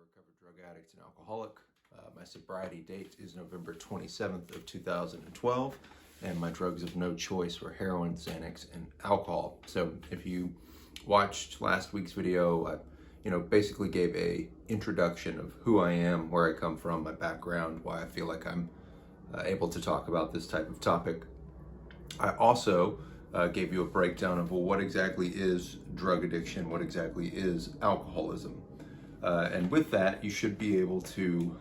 recovered drug addict and alcoholic. My sobriety date is November 27th of 2012, and my drugs of no choice were heroin, Xanax, and alcohol. So if you watched last week's video, I basically gave a introduction of who I am, where I come from, my background, why I feel like I'm able to talk about this type of topic. I also gave you a breakdown of, well, what exactly is drug addiction, what exactly is alcoholism. And with that, you should be able to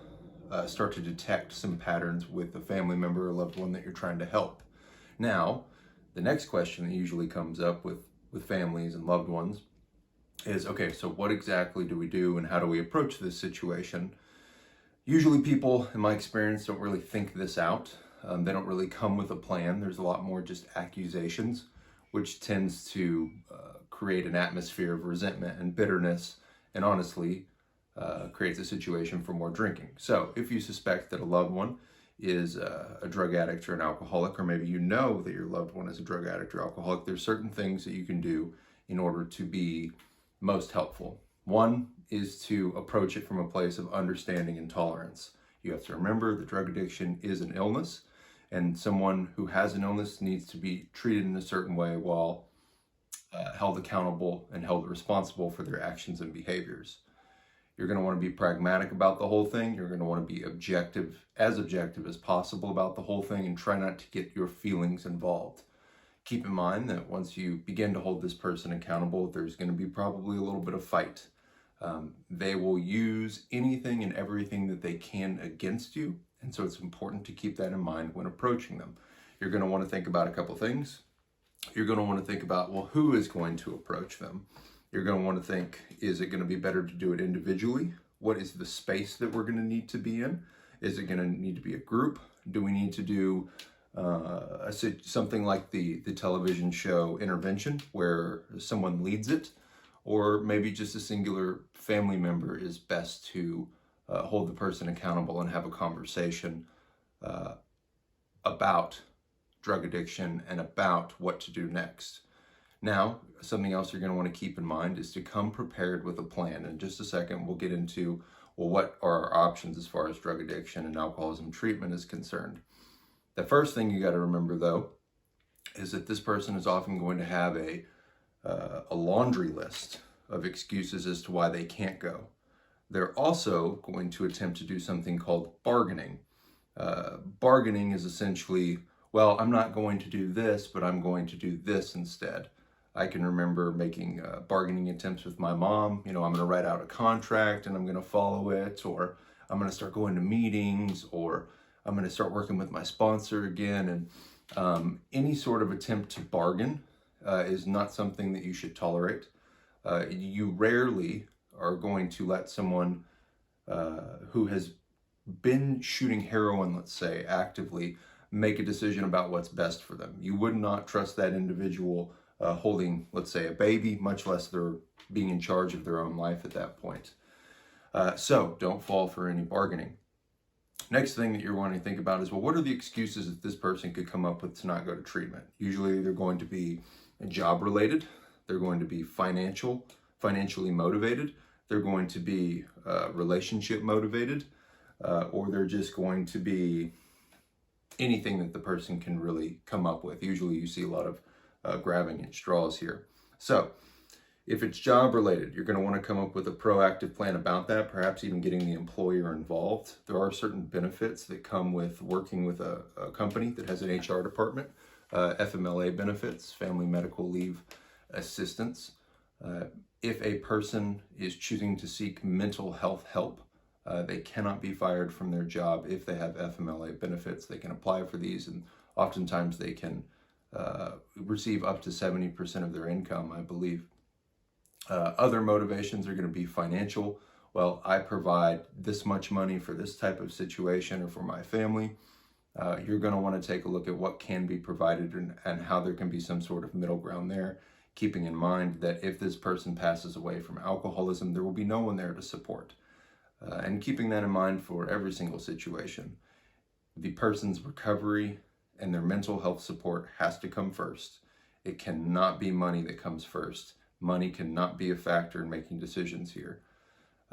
start to detect some patterns with a family member or loved one that you're trying to help. Now, the next question that usually comes up with families and loved ones is, okay, so what exactly do we do and how do we approach this situation? Usually people, in my experience, don't really think this out. They don't really come with a plan. There's a lot more just accusations, which tends to create an atmosphere of resentment and bitterness, and honestly, creates a situation for more drinking. So if you suspect that a loved one is a drug addict or an alcoholic, or maybe you know that your loved one is a drug addict or alcoholic, there's certain things that you can do in order to be most helpful. One is to approach it from a place of understanding and tolerance. You have to remember that drug addiction is an illness, and someone who has an illness needs to be treated in a certain way while held accountable and held responsible for their actions and behaviors. You're going to want to be pragmatic about the whole thing. You're going to want to be objective as possible about the whole thing, and try not to get your feelings involved. Keep in mind that once you begin to hold this person accountable, there's going to be probably a little bit of fight. They will use anything and everything that they can against you, and so it's important to keep that in mind when approaching them. You're going to want to think about a couple things. You're going to want to think about, well, who is going to approach them? You're going to want to think, is it going to be better to do it individually? What is the space that we're going to need to be in? Is it going to need to be a group? Do we need to do something like the television show Intervention, where someone leads it? Or maybe just a singular family member is best to hold the person accountable and have a conversation about drug addiction and about what to do next. Now, something else you're going to want to keep in mind is to come prepared with a plan. In just a second, we'll get into, well, what are our options as far as drug addiction and alcoholism treatment is concerned. The first thing you got to remember, though, is that this person is often going to have a laundry list of excuses as to why they can't go. They're also going to attempt to do something called bargaining. Bargaining is essentially, well, I'm not going to do this, but I'm going to do this instead. I can remember making bargaining attempts with my mom. I'm going to write out a contract and I'm going to follow it, or I'm going to start going to meetings, or I'm going to start working with my sponsor again. And any sort of attempt to bargain is not something that you should tolerate. You rarely are going to let someone who has been shooting heroin, let's say, actively, make a decision about what's best for them. You would not trust that individual holding, let's say, a baby, much less they're being in charge of their own life at that point. So don't fall for any bargaining. Next thing that you're wanting to think about is, well, what are the excuses that this person could come up with to not go to treatment? Usually they're going to be job related. They're going to be financially motivated. They're going to be relationship motivated, or they're just going to be anything that the person can really come up with. Usually you see a lot of grabbing at straws here. So if it's job related, you're going to want to come up with a proactive plan about that, perhaps even getting the employer involved. There are certain benefits that come with working with a company that has an HR department, FMLA benefits, family medical leave assistance. If a person is choosing to seek mental health help, they cannot be fired from their job if they have FMLA benefits. They can apply for these, and oftentimes they can receive up to 70% of their income, I believe. Other motivations are going to be financial. Well, I provide this much money for this type of situation or for my family. You're going to want to take a look at what can be provided and how there can be some sort of middle ground there, keeping in mind that if this person passes away from alcoholism, there will be no one there to support. And keeping that in mind for every single situation. The person's recovery and their mental health support has to come first. It cannot be money that comes first. Money cannot be a factor in making decisions here.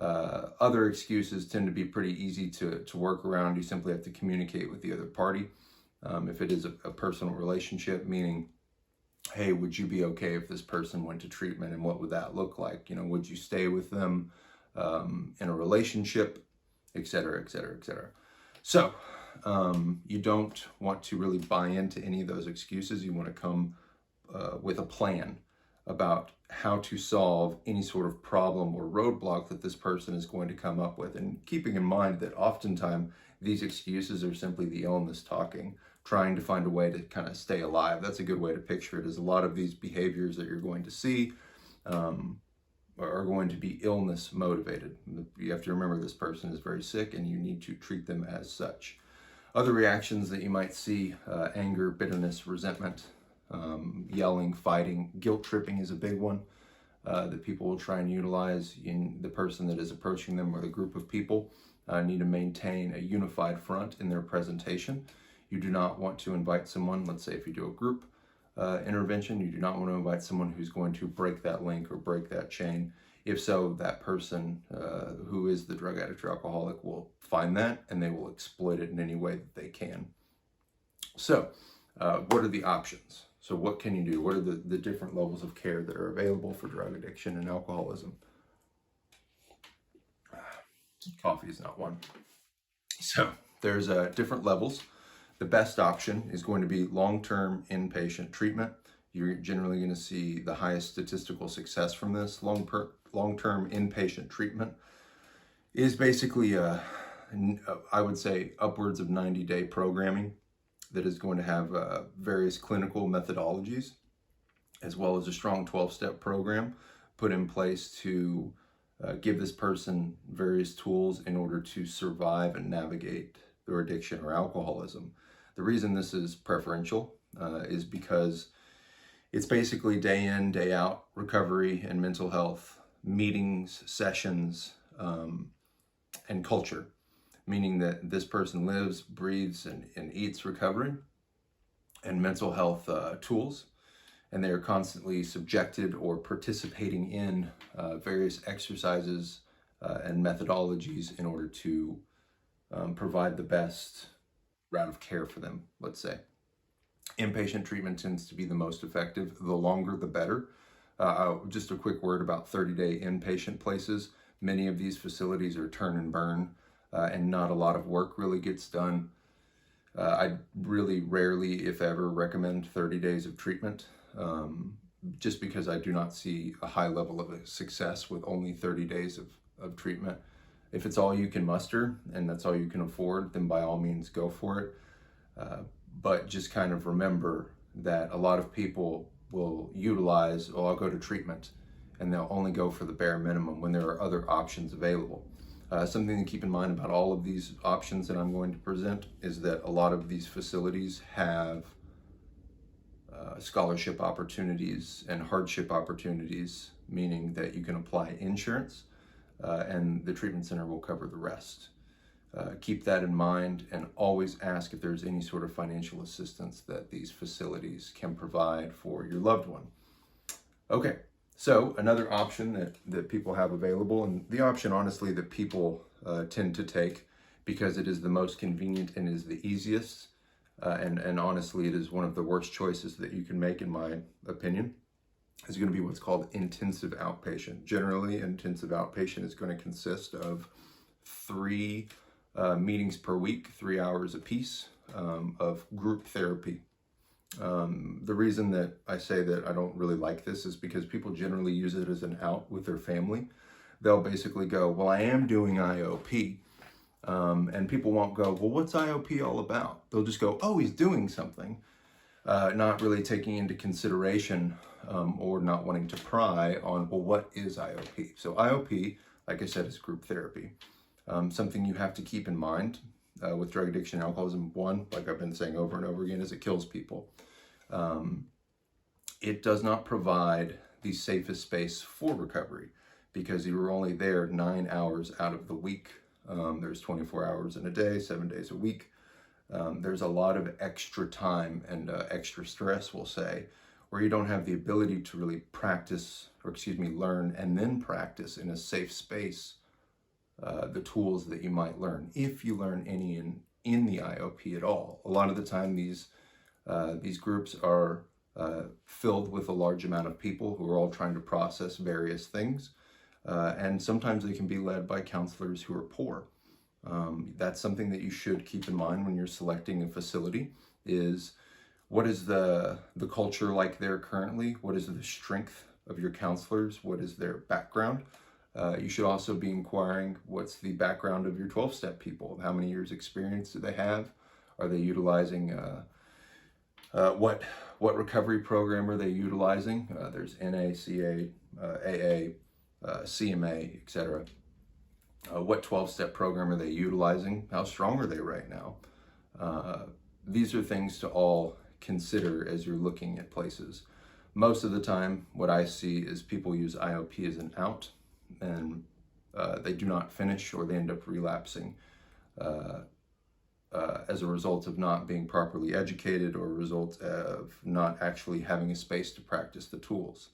Other excuses tend to be pretty easy to work around. You simply have to communicate with the other party. If it is a personal relationship, meaning, hey, would you be okay if this person went to treatment, and what would that look like? Would you stay with them in a relationship, et cetera, et cetera, et cetera. So you don't want to really buy into any of those excuses. You want to come with a plan about how to solve any sort of problem or roadblock that this person is going to come up with. And keeping in mind that oftentimes these excuses are simply the illness talking, trying to find a way to kind of stay alive. That's a good way to picture it, is a lot of these behaviors that you're going to see are going to be illness motivated. You have to remember this person is very sick and you need to treat them as such. Other reactions that you might see, anger, bitterness, resentment, yelling, fighting, guilt tripping is a big one that people will try and utilize. In the person that is approaching them or the group of people need to maintain a unified front in their presentation. You do not want to invite someone, let's say if you do a group intervention, you do not want to invite someone who's going to break that link or break that chain. If so, that person who is the drug addict or alcoholic will find that and they will exploit it in any way that they can. So what are the options? So what can you do? What are the different levels of care that are available for drug addiction and alcoholism? Coffee is not one. So there's different levels. The best option is going to be long-term inpatient treatment. You're generally going to see the highest statistical success from this. Long-term inpatient treatment is basically, I would say, upwards of 90-day programming that is going to have various clinical methodologies, as well as a strong 12-step program put in place to give this person various tools in order to survive and navigate their addiction or alcoholism. The reason this is preferential is because it's basically day in, day out recovery and mental health, meetings, sessions, and culture, meaning that this person lives, breathes, and eats recovery and mental health tools, and they are constantly subjected or participating in various exercises and methodologies in order to provide the best route of care for them, let's say. Inpatient treatment tends to be the most effective. The longer, the better. Just a quick word about 30-day inpatient places. Many of these facilities are turn and burn, and not a lot of work really gets done. I really rarely, if ever, recommend 30 days of treatment, just because I do not see a high level of success with only 30 days of treatment. If it's all you can muster and that's all you can afford, then by all means go for it. But just kind of remember that a lot of people will utilize, oh, I'll go to treatment, and they'll only go for the bare minimum when there are other options available. Something to keep in mind about all of these options that I'm going to present is that a lot of these facilities have scholarship opportunities and hardship opportunities, meaning that you can apply insurance and the treatment center will cover the rest. Keep that in mind and always ask if there's any sort of financial assistance that these facilities can provide for your loved one. Okay, so another option that people have available, and the option honestly that people tend to take because it is the most convenient and is the easiest, and honestly it is one of the worst choices that you can make in my opinion, is going to be what's called intensive outpatient. Generally, intensive outpatient is going to consist of 3 meetings per week, 3 hours apiece of group therapy. The reason that I say that I don't really like this is because people generally use it as an out with their family. They'll basically go, well, I am doing IOP. And people won't go, well, what's IOP all about? They'll just go, oh, he's doing something. Not really taking into consideration or not wanting to pry on, well, what is IOP? So IOP, like I said, is group therapy. Something you have to keep in mind with drug addiction and alcoholism, one, like I've been saying over and over again, is it kills people. It does not provide the safest space for recovery because you were only there 9 hours out of the week. There's 24 hours in a day, 7 days a week. There's a lot of extra time and extra stress, we'll say, where you don't have the ability to really practice, or learn and then practice in a safe space the tools that you might learn, if you learn any in the IOP at all. A lot of the time these groups are filled with a large amount of people who are all trying to process various things. And sometimes they can be led by counselors who are poor. That's something that you should keep in mind when you're selecting a facility, is what is the culture like there currently? What is the strength of your counselors? What is their background? You should also be inquiring what's the background of your 12-step people. How many years experience do they have? Are they utilizing, what recovery program are they utilizing? There's NA, CA, AA, CMA, etc. What 12-step program are they utilizing? How strong are they right now? These are things to all consider as you're looking at places. Most of the time, what I see is people use IOP as an out, and they do not finish, or they end up relapsing as a result of not being properly educated, or a result of not actually having a space to practice the tools.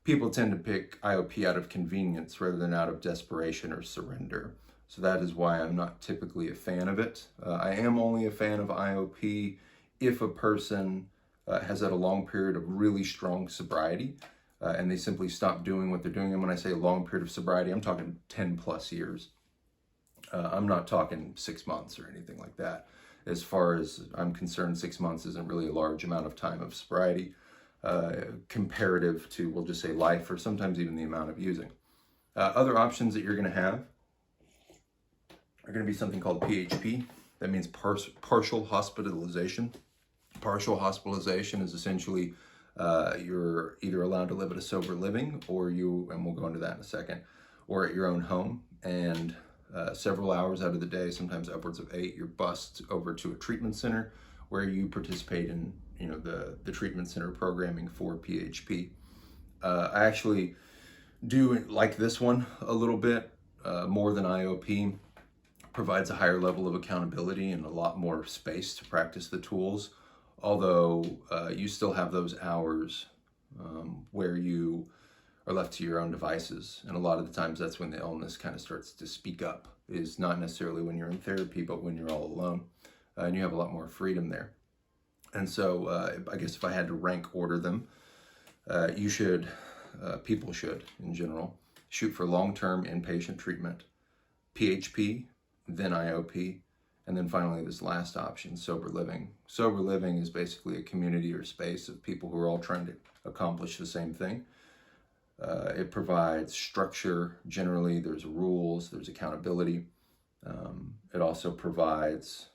People tend to pick IOP out of convenience rather than out of desperation or surrender. So that is why I'm not typically a fan of it. I am only a fan of IOP if a person has had a long period of really strong sobriety, and they simply stop doing what they're doing. And when I say a long period of sobriety, I'm talking 10 plus years. I'm not talking 6 months or anything like that. As far as I'm concerned, 6 months isn't really a large amount of time of sobriety, comparative to, we'll just say, life, or sometimes even the amount of using. Other options that you're going to have are going to be something called PHP. That means partial hospitalization. Partial hospitalization is essentially you're either allowed to live at a sober living, or and we'll go into that in a second, or at your own home, and several hours out of the day, sometimes upwards of 8, you're bussed over to a treatment center where you participate in the treatment center programming for PHP. I actually do like this one a little bit more than IOP. Provides a higher level of accountability and a lot more space to practice the tools, although you still have those hours where you are left to your own devices. And a lot of the times that's when the illness kind of starts to speak up, is not necessarily when you're in therapy, but when you're all alone, and you have a lot more freedom there. And so I guess if I had to rank order them, people should, in general, shoot for long-term inpatient treatment, PHP, then IOP, and then finally this last option, sober living. Sober living is basically a community or space of people who are all trying to accomplish the same thing. It provides structure. Generally, there's rules, there's accountability. It also provides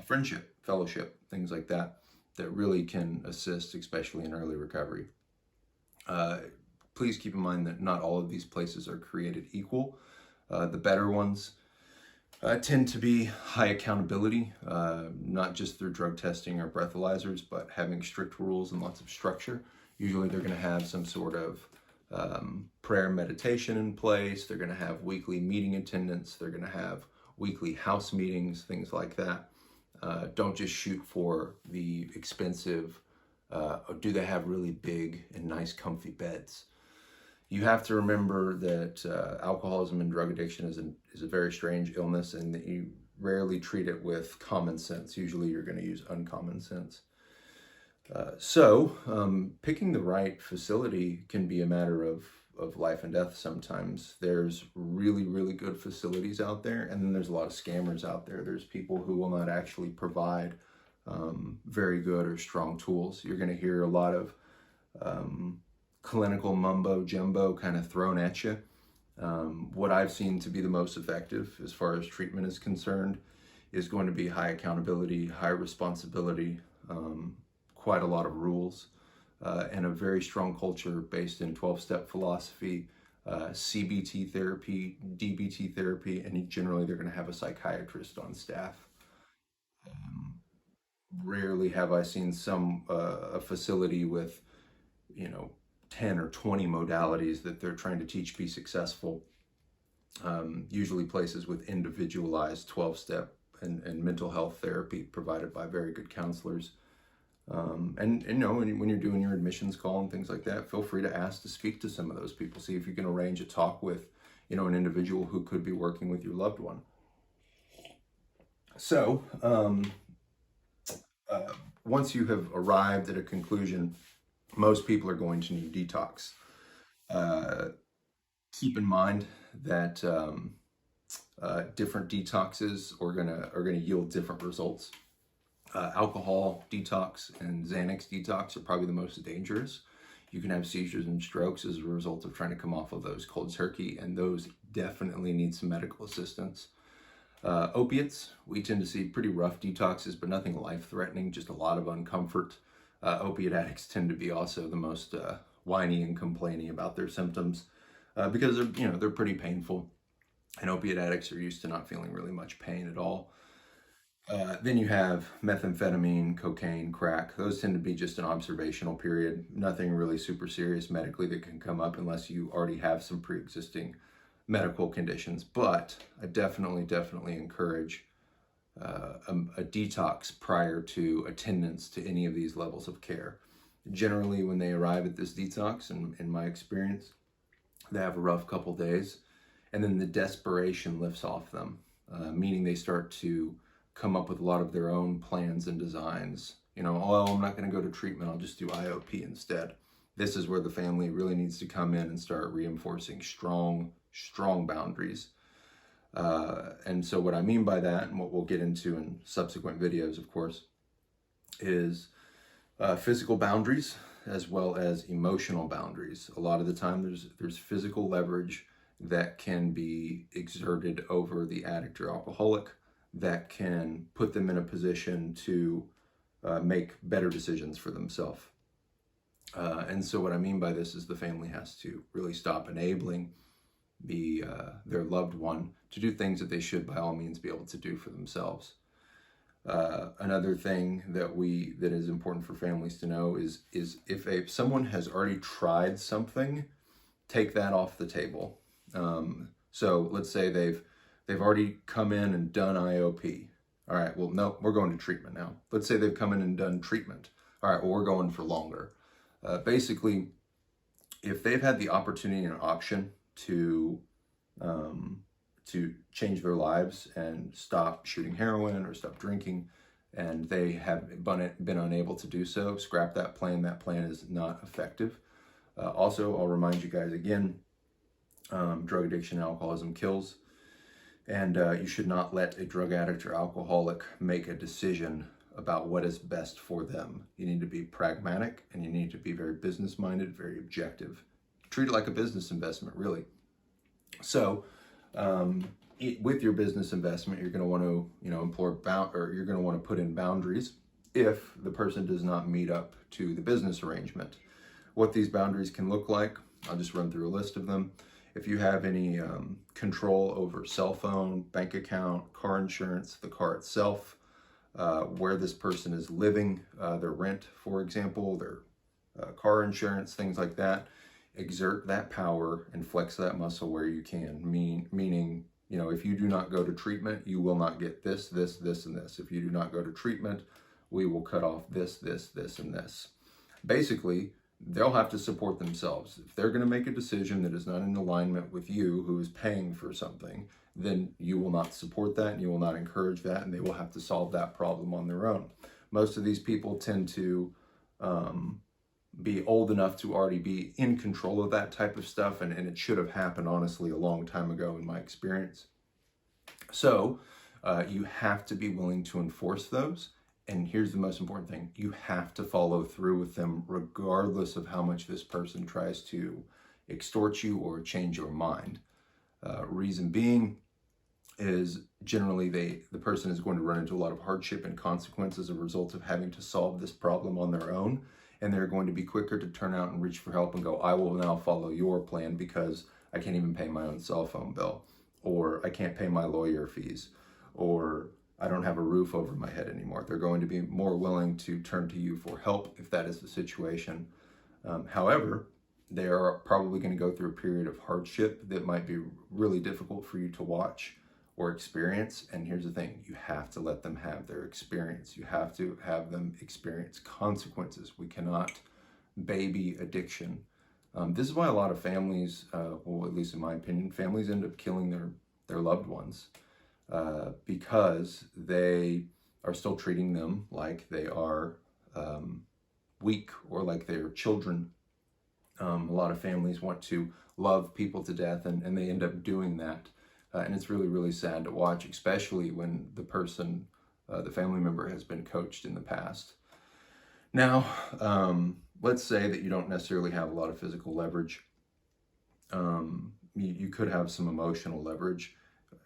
friendship, fellowship, things like that, that really can assist, especially in early recovery. Please keep in mind that not all of these places are created equal. The better ones tend to be high accountability, not just through drug testing or breathalyzers, but having strict rules and lots of structure. Usually they're going to have some sort of prayer meditation in place. They're going to have weekly meeting attendance. They're going to have weekly house meetings, things like that. Don't just shoot for the expensive, do they have really big and nice comfy beds? You have to remember that alcoholism and drug addiction is a very strange illness, and that you rarely treat it with common sense. Usually you're going to use uncommon sense. So picking the right facility can be a matter of life and death sometimes. There's really, really good facilities out there, and then there's a lot of scammers out there. There's people who will not actually provide very good or strong tools. You're going to hear a lot of clinical mumbo jumbo kind of thrown at you. What I've seen to be the most effective as far as treatment is concerned is going to be high accountability, high responsibility, quite a lot of rules, and a very strong culture based in 12-step philosophy, CBT therapy, DBT therapy, and generally they're going to have a psychiatrist on staff. Rarely have I seen a facility with 10 or 20 modalities that they're trying to teach be successful. Usually places with individualized 12-step and mental health therapy provided by very good counselors. And when you're doing your admissions call and things like that, feel free to ask to speak to some of those people. See if you can arrange a talk with an individual who could be working with your loved one. So, once you have arrived at a conclusion, most people are going to need detox. Uh, Keep in mind that different detoxes are gonna yield different results. Alcohol detox and Xanax detox are probably the most dangerous. You can have seizures and strokes as a result of trying to come off of those cold turkey, and those definitely need some medical assistance. Opiates, we tend to see pretty rough detoxes, but nothing life-threatening, just a lot of uncomfort. Opiate addicts tend to be also the most whiny and complaining about their symptoms because they're pretty painful, and opiate addicts are used to not feeling really much pain at all. Then you have methamphetamine, cocaine, crack. Those tend to be just an observational period. Nothing really super serious medically that can come up unless you already have some pre-existing medical conditions. But I definitely encourage a detox prior to attendance to any of these levels of care. Generally, when they arrive at this detox, in my experience, they have a rough couple days, and then the desperation lifts off them, meaning they start to come up with a lot of their own plans and designs. Oh, I'm not going to go to treatment, I'll just do IOP instead. This is where the family really needs to come in and start reinforcing strong boundaries. And so what I mean by that, and what we'll get into in subsequent videos, of course, is physical boundaries as well as emotional boundaries. A lot of the time there's physical leverage that can be exerted over the addict or alcoholic that can put them in a position to make better decisions for themselves. And so what I mean by this is the family has to really stop enabling their loved one to do things that they should by all means be able to do for themselves. Another thing that is important for families to know is if someone has already tried something, take that off the table. So let's say they've already come in and done IOP. All right, well, no, we're going to treatment now. Let's say they've come in and done treatment. All right, well, we're going for longer. Basically, if they've had the opportunity and option to change their lives and stop shooting heroin or stop drinking, and they have been unable to do so, scrap that plan. That plan is not effective. Also, I'll remind you guys again, drug addiction and alcoholism kills. And you should not let a drug addict or alcoholic make a decision about what is best for them. You need to be pragmatic, and you need to be very business-minded, very objective. Treat it like a business investment, really. So, with your business investment, you're going to want to, you're going to want to put in boundaries if the person does not meet up to the business arrangement. What these boundaries can look like, I'll just run through a list of them. If you have any control over cell phone, bank account, car insurance, the car itself, where this person is living, their rent, for example, their car insurance, things like that, exert that power and flex that muscle where you can. Meaning, if you do not go to treatment, you will not get this, and this. If you do not go to treatment, we will cut off this, and this. Basically, they'll have to support themselves. If they're going to make a decision that is not in alignment with you, who is paying for something, then you will not support that, and you will not encourage that, and they will have to solve that problem on their own. Most of these people tend to be old enough to already be in control of that type of stuff, and it should have happened, honestly, a long time ago in my experience. So you have to be willing to enforce those. And here's the most important thing. You have to follow through with them regardless of how much this person tries to extort you or change your mind. Reason being is generally the person is going to run into a lot of hardship and consequences as a result of having to solve this problem on their own. And they're going to be quicker to turn out and reach for help and go, I will now follow your plan because I can't even pay my own cell phone bill, or I can't pay my lawyer fees, or I don't have a roof over my head anymore. They're going to be more willing to turn to you for help if that is the situation. However, they are probably going to go through a period of hardship that might be really difficult for you to watch or experience. And here's the thing, you have to let them have their experience. You have to have them experience consequences. We cannot baby addiction. This is why a lot of families, well, at least in my opinion, families end up killing their loved ones because they are still treating them like they are weak or like they're children. A lot of families want to love people to death, and they end up doing that. And it's really, really sad to watch, especially when the person, the family member, has been coached in the past. Now, let's say that you don't necessarily have a lot of physical leverage. You could have some emotional leverage,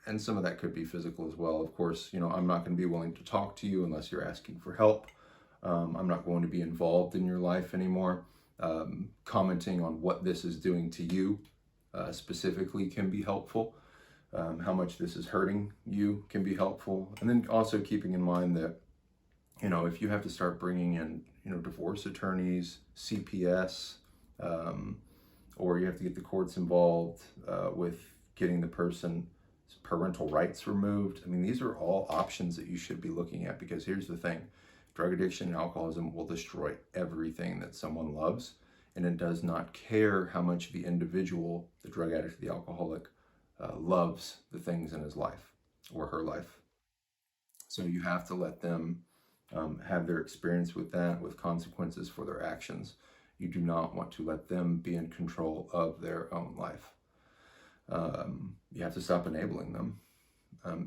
and some of that could be physical as well. Of course, I'm not going to be willing to talk to you unless you're asking for help. I'm not going to be involved in your life anymore. Commenting on what this is doing to you specifically can be helpful. How much this is hurting you can be helpful. And then also keeping in mind that, if you have to start bringing in, divorce attorneys, CPS, or you have to get the courts involved with getting the person's parental rights removed. I mean, these are all options that you should be looking at, because here's the thing. Drug addiction and alcoholism will destroy everything that someone loves, and it does not care how much the individual, the drug addict, the alcoholic, loves the things in his life or her life. So you have to let them have their experience with that, with consequences for their actions. You do not want to let them be in control of their own life. You have to stop enabling them.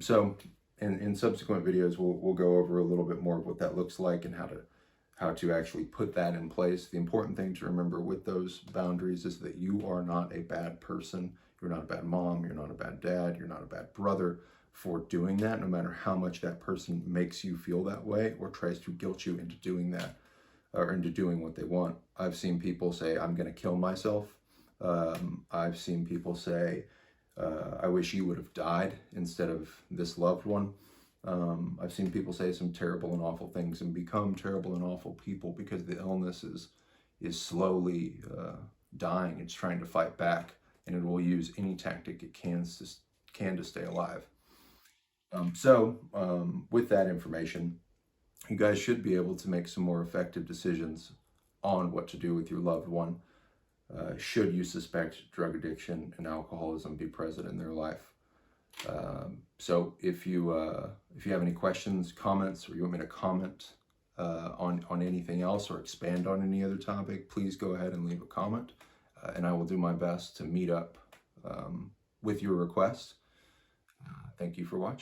So in subsequent videos, we'll go over a little bit more of what that looks like and how to actually put that in place. The important thing to remember with those boundaries is that you are not a bad person. You're not a bad mom. You're not a bad dad. You're not a bad brother for doing that, no matter how much that person makes you feel that way or tries to guilt you into doing that or into doing what they want. I've seen people say, I'm going to kill myself. I've seen people say, I wish you would have died instead of this loved one. I've seen people say some terrible and awful things and become terrible and awful people because the illness is slowly dying. It's trying to fight back, and it will use any tactic it can to stay alive. So with that information, you guys should be able to make some more effective decisions on what to do with your loved one should you suspect drug addiction and alcoholism be present in their life. So if you have any questions, comments, or you want me to comment on anything else or expand on any other topic, please go ahead and leave a comment, and I will do my best to meet up with your request. Thank you for watching.